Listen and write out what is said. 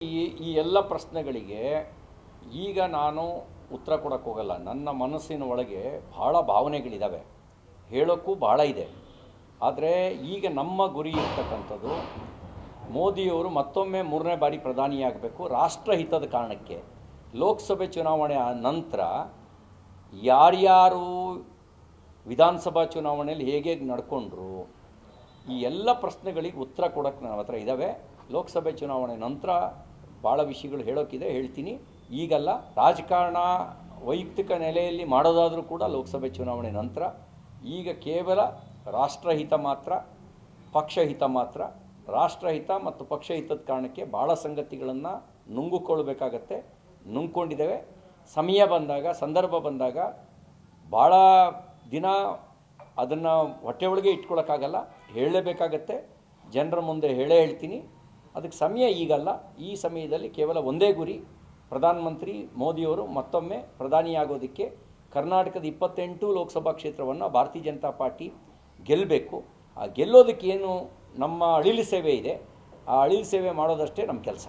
ಈ ಎಲ್ಲ ಪ್ರಶ್ನೆಗಳಿಗೆ ಈಗ ನಾನು ಉತ್ತರ ಕೊಡಕ್ಕೆ ಹೋಗಲ್ಲ. ನನ್ನ ಮನಸ್ಸಿನ ಒಳಗೆ ಭಾಳ ಭಾವನೆಗಳಿದ್ದಾವೆ, ಹೇಳೋಕ್ಕೂ ಭಾಳ ಇದೆ. ಆದರೆ ಈಗ ನಮ್ಮ ಗುರಿ ಇರ್ತಕ್ಕಂಥದ್ದು ಮೋದಿಯವರು ಮತ್ತೊಮ್ಮೆ 3ನೇ ಬಾರಿ ಪ್ರಧಾನಿಯಾಗಬೇಕು ರಾಷ್ಟ್ರಹಿತದ ಕಾರಣಕ್ಕೆ. ಲೋಕಸಭೆ ಚುನಾವಣೆ ನಂತರ ಯಾರ್ಯಾರು ವಿಧಾನಸಭಾ ಚುನಾವಣೆಯಲ್ಲಿ ಹೇಗೆ ನಡ್ಕೊಂಡ್ರು ಈ ಎಲ್ಲ ಪ್ರಶ್ನೆಗಳಿಗೆ ಉತ್ತರ ಕೊಡೋಕ್ಕೆ ನನ್ನ ಹತ್ರ ಇದ್ದಾವೆ. ಲೋಕಸಭೆ ಚುನಾವಣೆ ನಂತರ ಭಾಳ ವಿಷಯಗಳು ಹೇಳೋಕ್ಕಿದೆ, ಹೇಳ್ತೀನಿ. ಈಗಲ್ಲ, ರಾಜಕಾರಣ ವೈಯಕ್ತಿಕ ನೆಲೆಯಲ್ಲಿ ಮಾಡೋದಾದರೂ ಕೂಡ ಲೋಕಸಭೆ ಚುನಾವಣೆ ನಂತರ. ಈಗ ಕೇವಲ ರಾಷ್ಟ್ರಹಿತ ಮಾತ್ರ, ಪಕ್ಷಹಿತ ಮಾತ್ರ. ರಾಷ್ಟ್ರಹಿತ ಮತ್ತು ಪಕ್ಷಹಿತದ ಕಾರಣಕ್ಕೆ ಭಾಳ ಸಂಗತಿಗಳನ್ನು ನುಂಗಿಕೊಳ್ಬೇಕಾಗತ್ತೆ, ನುಂಗ್ಕೊಂಡಿದ್ದೇವೆ. ಸಮಯ ಬಂದಾಗ, ಸಂದರ್ಭ ಬಂದಾಗ ಭಾಳ ದಿನ ಅದನ್ನು ಹೊಟ್ಟೆ ಒಳಗೆ ಇಟ್ಕೊಳ್ಳೋಕ್ಕಾಗಲ್ಲ, ಹೇಳಲೇಬೇಕಾಗತ್ತೆ. ಜನರ ಮುಂದೆ ಹೇಳ್ತೀನಿ. ಅದಕ್ಕೆ ಸಮಯ ಈಗಲ್ಲ. ಈ ಸಮಯದಲ್ಲಿ ಕೇವಲ ಒಂದೇ ಗುರಿ, ಪ್ರಧಾನಮಂತ್ರಿ ಮೋದಿಯವರು ಮತ್ತೊಮ್ಮೆ ಪ್ರಧಾನಿಯಾಗೋದಕ್ಕೆ ಕರ್ನಾಟಕದ 28 ಲೋಕಸಭಾ ಕ್ಷೇತ್ರವನ್ನು ಭಾರತೀಯ ಜನತಾ ಪಾರ್ಟಿ ಗೆಲ್ಲಬೇಕು. ಆ ಗೆಲ್ಲೋದಕ್ಕೇನು ನಮ್ಮ ಅಳಿಲು ಸೇವೆ ಇದೆ, ಆ ಅಳಿಲು ಸೇವೆ ಮಾಡೋದಷ್ಟೇ ನಮ್ಮ ಕೆಲಸ.